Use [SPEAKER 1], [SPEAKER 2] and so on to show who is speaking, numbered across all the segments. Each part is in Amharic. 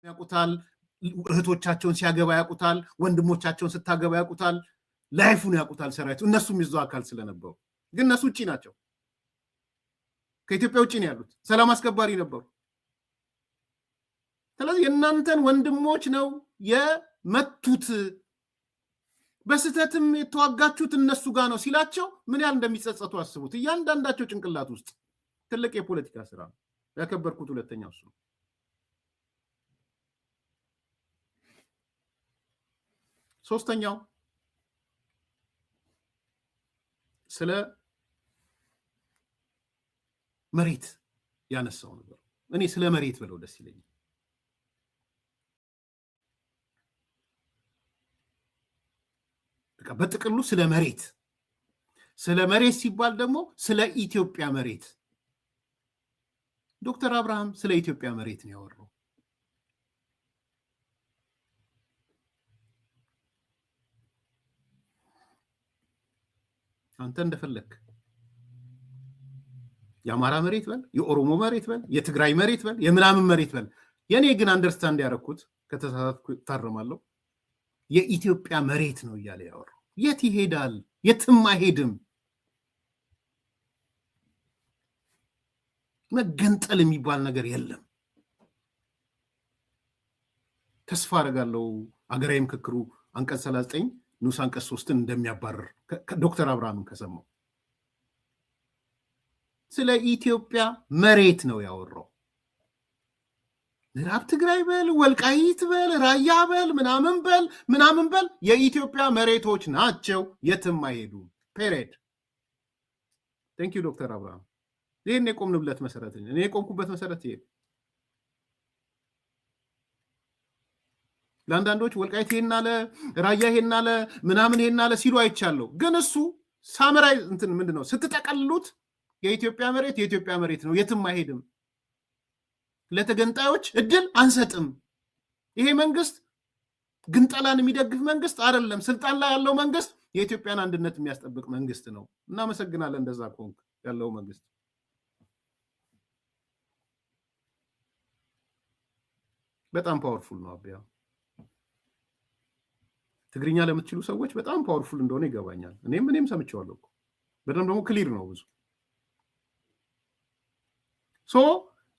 [SPEAKER 1] ያቁታል እህቶቻቸውን ሲያገባ ያቁታል ወንድሞቻቸውን ስታገባ ያቁታል ላይፉን ያቁታል ሰራዊቱ እነሱም ይዘው አካል ስለነበሩ ግን እነሱ ውጪ ናቸው ከኢትዮጵያ ውጪ ነው ያሉት ሰላም አስከባሪ ነበሩ ስለዚህ እናንተን ወንድሞች ነው የመቱት በስተትም የተዋጋችሁት እነሱ ጋር ነው ሲላቸው ምን ያህል እንደሚጸጸቱ አስቡት እያንዳንዳቸው ጭንቅላት ውስጥ ትልቅ የፖለቲካ ስራ ነው ያከበርኩት ሁለተኛው እሱ ሶስተኛው ስለ መሬት ያነሳው ነበር እኔ ስለ መሬት ብለው ደስ ይለኛል በጥቅሉ ስለ መሬት ሲባል ደግሞ ስለ ኢትዮጵያ መሬት ዶክተር አብርሃም ስለ ኢትዮጵያ መሬት ነው ያወራው አንተ እንደፈለክ የአማራ መሬት በል የኦሮሞ መሬት በል የትግራይ መሬት በል የምናምን መሬት በል የኔ ግን አንደርስታንድ ያረኩት ከተሳሳትኩ ታረማለሁ የኢትዮጵያ መሬት ነው እያለ ያወራው የት ይሄዳል የትም አይሄድም መገንጠል የሚባል ነገር የለም ተስፋ አደርጋለሁ አገራዊ ምክክሩ አንቀጽ 39 ንዑስ አንቀጽ 3ን እንደሚያባርር ዶክተር አብርሃምን ከሰማው ስለ ኢትዮጵያ መሬት ነው ያወራው ምዕራብ ትግራይ በል ወልቃይት በል ራያ በል ምናምን በል የኢትዮጵያ መሬቶች ናቸው የትም አይሄዱ ፔሬድ ቴንክ ዩ ዶክተር አብርሃም ይሄን የቆምንበት መሰረት እኔ የቆምኩበት መሰረት ይሄ ለአንዳንዶች ወልቃይት ይሄን አለ ራያ ይሄን አለ ምናምን ይሄን አለ ሲሉ አይቻለሁ ግን እሱ ሳመራይ እንትን ምንድነው ስትጠቀልሉት የኢትዮጵያ መሬት ነው የትም አይሄድም ለተገንጣዮች እድል አንሰጥም ይሄ መንግስት ግንጠላን የሚደግፍ መንግስት አይደለም ስልጣን ላይ ያለው መንግስት የኢትዮጵያን አንድነት የሚያስጠብቅ መንግስት ነው እናመሰግናለን እንደዛ ኮንክ ያለው መንግስት በጣም ፓወርፉል ነው አብያ ትግርኛ ለምትችሉ ሰዎች በጣም ፓወርፉል እንደሆነ ይገባኛል እኔም ሰምቼዋለሁ በደንብ ደግሞ ክሊር ነው ብዙ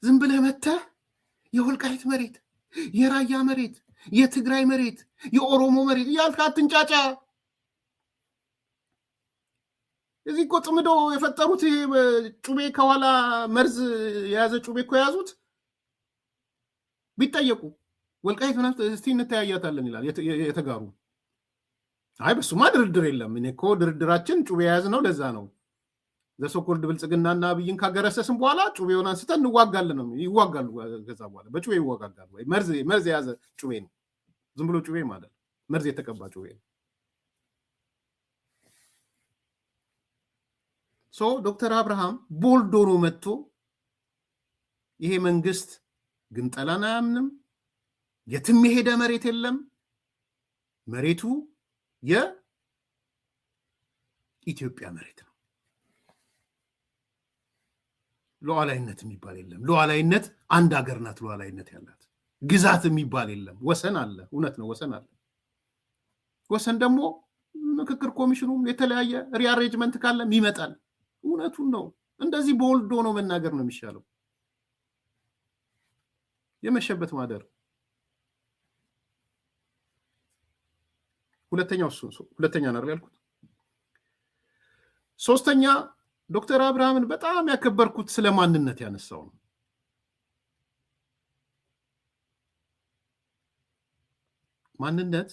[SPEAKER 1] ዝም ብለህ መተህ የወልቃይት መሬት የራያ መሬት የትግራይ መሬት የኦሮሞ መሬት ያልክ አትንጫጫ እዚህ እኮ ጥምዶ የፈጠሩት ጩቤ ከኋላ መርዝ የያዘ ጩቤ እኮ ያዙት ቢጠየቁ ወልቃይት ምናምን እስቲ እንተያያታለን ይላል የተጋሩ አይ በሱማ ድርድር የለም እኔ እኮ ድርድራችን ጩቤ የያዝ ነው ለዛ ነው ዘሶኮልድ ብልጽግናና አብይን ካገረሰስን በኋላ ጩቤውን አንስተን እንዋጋለን ነው ይዋጋሉ ከዛ በኋላ በጩቤ ይዋጋጋሉ ወይ መርዝ የያዘ ጩቤ ነው ዝም ብሎ ጩቤ ማለት መርዝ የተቀባ ጩቤ ነው ዶክተር አብርሃም ቦልዶሮ መጥቶ ይሄ መንግስት ግንጠላን አያምንም የትም የሄደ መሬት የለም መሬቱ የኢትዮጵያ መሬት ነው ሉዓላዊነት የሚባል የለም ሉዓላዊነት አንድ ሀገር ናት ሉዓላዊነት ያላት ግዛት የሚባል የለም ወሰን አለ እውነት ነው ወሰን አለ ወሰን ደግሞ ምክክር ኮሚሽኑም የተለያየ ሪአሬንጅመንት ካለም ይመጣል እውነቱን ነው እንደዚህ ቦልዶ ነው መናገር ነው የሚሻለው የመሸበት ማደር ሁለተኛ ነው ያልኩት ሶስተኛ ዶክተር አብርሃምን በጣም ያከበርኩት ስለማንነት ያነሳው ነው ማንነት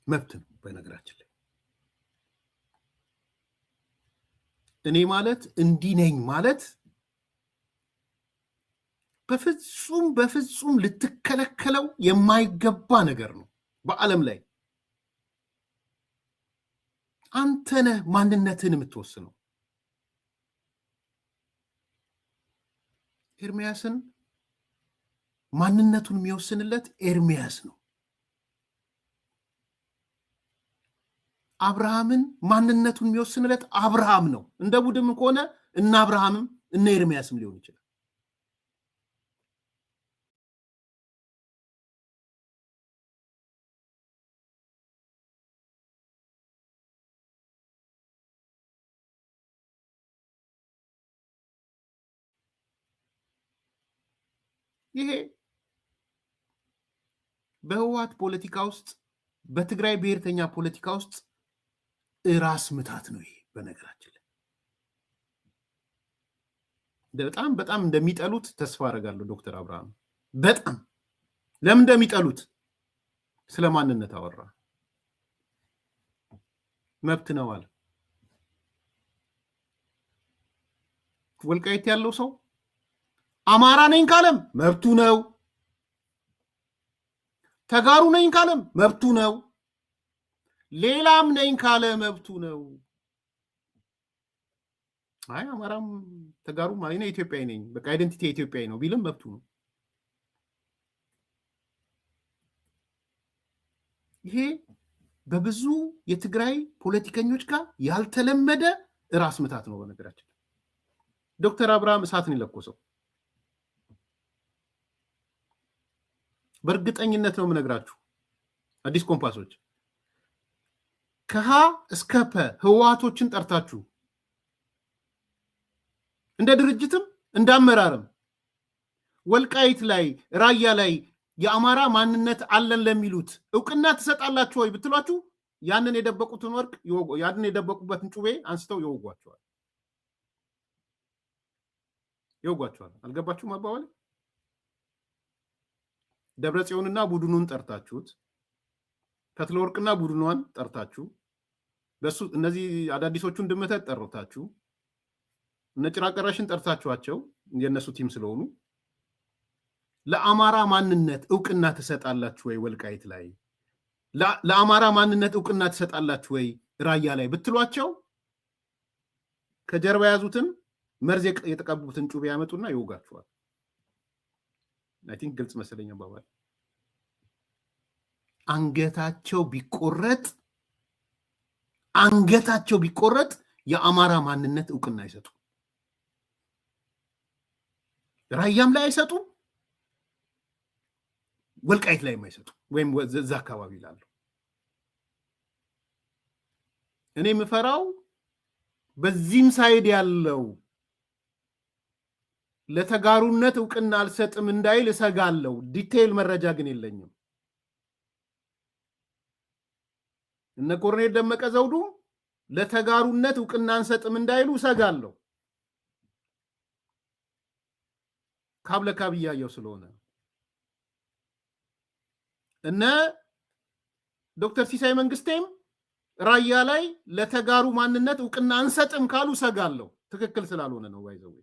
[SPEAKER 1] መብት ነው በነገራችን ላይ እኔ ማለት እንዲህ ነኝ ማለት በፍጹም ልትከለከለው የማይገባ ነገር ነው በአለም ላይ አንተ ነህ ማንነትን የምትወስነው ኤርሚያስን ማንነቱን የሚወስንለት ኤርሚያስ ነው አብርሃምን ማንነቱን የሚወስንለት አብርሃም ነው እንደ ቡድን ከሆነ እና አብርሃምም እና ኤርሚያስም ሊሆን ይችላል ይሄ በህወሓት ፖለቲካ ውስጥ በትግራይ ብሔርተኛ ፖለቲካ ውስጥ ራስ ምታት ነው። ይሄ በነገራችን ላይ በጣም በጣም እንደሚጠሉት ተስፋ አደርጋለሁ ዶክተር አብርሃም። በጣም ለምን እንደሚጠሉት ስለ ማንነት አወራ። መብት ነው አለ። ወልቃይት ያለው ሰው አማራ ነኝ ካለም መብቱ ነው። ተጋሩ ነኝ ካለም መብቱ ነው። ሌላም ነኝ ካለ መብቱ ነው። አይ አማራም ተጋሩም እኔ ኢትዮጵያዊ ነኝ በቃ አይደንቲቲ ኢትዮጵያዊ ነው ቢልም መብቱ ነው። ይሄ በብዙ የትግራይ ፖለቲከኞች ጋር ያልተለመደ ራስ ምታት ነው። በነገራችን ዶክተር አብርሃም እሳትን ይለኮሰው በእርግጠኝነት ነው የምነግራችሁ። አዲስ ኮምፓሶች ከሀ እስከ ፐ ህወሓቶችን ጠርታችሁ እንደ ድርጅትም እንዳመራርም ወልቃይት ላይ ራያ ላይ የአማራ ማንነት አለን ለሚሉት እውቅና ትሰጣላችሁ ወይ ብትሏችሁ ያንን የደበቁትን ወርቅ ያንን የደበቁበትን ጩቤ አንስተው ይወጓቸዋል። አልገባችሁም አባባል? ደብረጽዮንና ቡድኑን ጠርታችሁት ፈትለወርቅና ቡድኗን ጠርታችሁ በሱ እነዚህ አዳዲሶቹን ድመተት ጠርታችሁ እነ ጭራቀረሽን ጠርታችኋቸው የነሱ ቲም ስለሆኑ ለአማራ ማንነት እውቅና ትሰጣላችሁ ወይ ወልቃይት ላይ ለአማራ ማንነት እውቅና ትሰጣላችሁ ወይ ራያ ላይ ብትሏቸው ከጀርባ ያዙትን መርዝ የተቀቡትን ጩቤ ያመጡና ይወጋቸዋል። አይ ቲንክ ግልጽ መሰለኝ አባባል። አንገታቸው ቢቆረጥ የአማራ ማንነት እውቅና አይሰጡ። ራያም ላይ አይሰጡ፣ ወልቃይት ላይ አይሰጡ፣ ወይም እዛ አካባቢ ላሉ። እኔ የምፈራው በዚህም ሳይድ ያለው ለተጋሩነት እውቅና አልሰጥም እንዳይል እሰጋለሁ። ዲቴይል መረጃ ግን የለኝም። እነ ኮሎኔል ደመቀ ዘውዱ ለተጋሩነት እውቅና አንሰጥም እንዳይሉ እሰጋለሁ። ካብ ለካብ እያየው ስለሆነ እነ ዶክተር ሲሳይ መንግስቴም ራያ ላይ ለተጋሩ ማንነት እውቅና አንሰጥም ካሉ እሰጋለሁ። ትክክል ስላልሆነ ነው ባይዘው።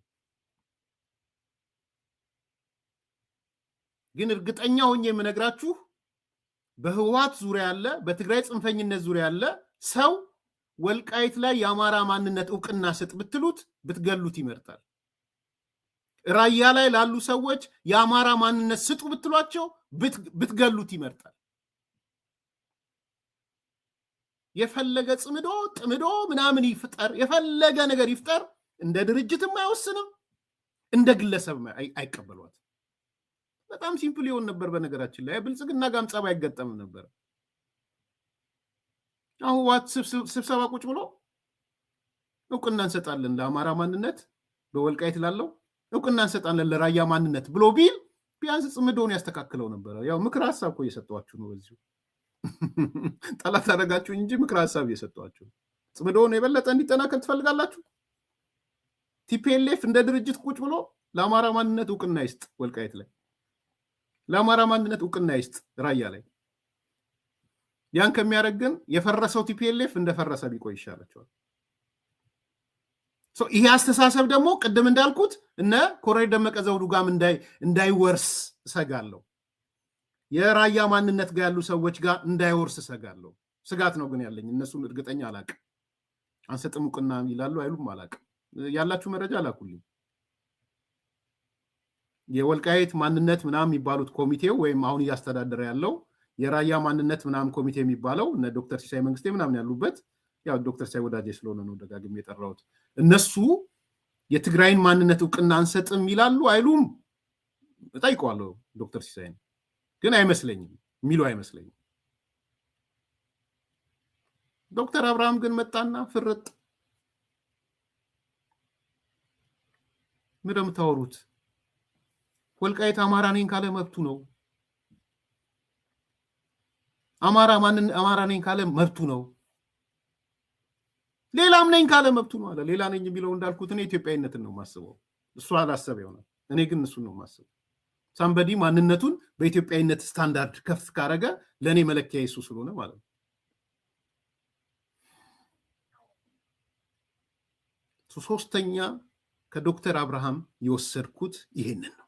[SPEAKER 1] ግን እርግጠኛ ሆኜ የምነግራችሁ በህወሓት ዙሪያ ያለ በትግራይ ጽንፈኝነት ዙሪያ ያለ ሰው ወልቃይት ላይ የአማራ ማንነት እውቅና ስጥ ብትሉት ብትገሉት ይመርጣል። ራያ ላይ ላሉ ሰዎች የአማራ ማንነት ስጡ ብትሏቸው ብትገሉት ይመርጣል። የፈለገ ጥምዶ ምናምን ይፍጠር፣ የፈለገ ነገር ይፍጠር፣ እንደ ድርጅትም አይወስንም፣ እንደ ግለሰብ አይቀበሏት። በጣም ሲምፕል ይሆን ነበር። በነገራችን ላይ ብልጽግና ጋም ጸባይ አይገጠምም ነበር። አሁን ዋት ስብሰባ ቁጭ ብሎ እውቅና እንሰጣለን ለአማራ ማንነት በወልቃይት ላለው እውቅና እንሰጣለን ለራያ ማንነት ብሎ ቢል ቢያንስ ጽምዶውን ያስተካክለው ነበር። ያው ምክር ሀሳብ እኮ እየሰጧችሁ ነው። በዚሁ ጠላት አደረጋችሁ እንጂ ምክር ሀሳብ እየሰጧችሁ። ጽምዶውን የበለጠ እንዲጠናከር ትፈልጋላችሁ? ቲፒኤልኤፍ እንደ ድርጅት ቁጭ ብሎ ለአማራ ማንነት እውቅና ይስጥ ወልቃይት ላይ፣ ለአማራ ማንነት እውቅና ይስጥ ራያ ላይ። ያን ከሚያደርግ ግን የፈረሰው ቲፒኤልኤፍ እንደፈረሰ ቢቆይ ይሻላቸዋል። ይሄ አስተሳሰብ ደግሞ ቅድም እንዳልኩት እነ ኮሎኔል ደመቀ ዘውዱ ጋም እንዳይወርስ እሰጋለሁ። የራያ ማንነት ጋር ያሉ ሰዎች ጋር እንዳይወርስ እሰጋለሁ። ስጋት ነው ግን ያለኝ። እነሱን እርግጠኛ አላቅም። አንሰጥም እውቅና ይላሉ አይሉም አላቅም። ያላችሁ መረጃ አላኩልኝ። የወልቃይት ማንነት ምናምን የሚባሉት ኮሚቴው ወይም አሁን እያስተዳደረ ያለው የራያ ማንነት ምናምን ኮሚቴ የሚባለው እነ ዶክተር ሲሳይ መንግስቴ ምናምን ያሉበት፣ ያው ዶክተር ሲሳይ ወዳጄ ስለሆነ ነው ደጋግሜ የጠራሁት። እነሱ የትግራይን ማንነት እውቅና አንሰጥም ይላሉ አይሉም? እጠይቀዋለሁ ዶክተር ሲሳይን፣ ግን አይመስለኝም የሚሉ አይመስለኝም። ዶክተር አብርሃም ግን መጣና ፍርጥ ምንድን ነው የምታወሩት? ወልቃይት አማራ ነኝ ካለ መብቱ ነው። አማራ ነኝ ካለ መብቱ ነው። ሌላም ነኝ ካለ መብቱ ነው አለ። ሌላ ነኝ የሚለው እንዳልኩት እኔ ኢትዮጵያዊነትን ነው የማስበው። እሱ አላሰበ ይሆናል። እኔ ግን እሱን ነው የማስበው። ሳምበዲ ማንነቱን በኢትዮጵያዊነት ስታንዳርድ ከፍ ካረገ ለእኔ መለኪያ እሱ ስለሆነ ማለት ነው። ሶስተኛ ከዶክተር አብርሃም የወሰድኩት ይሄንን ነው።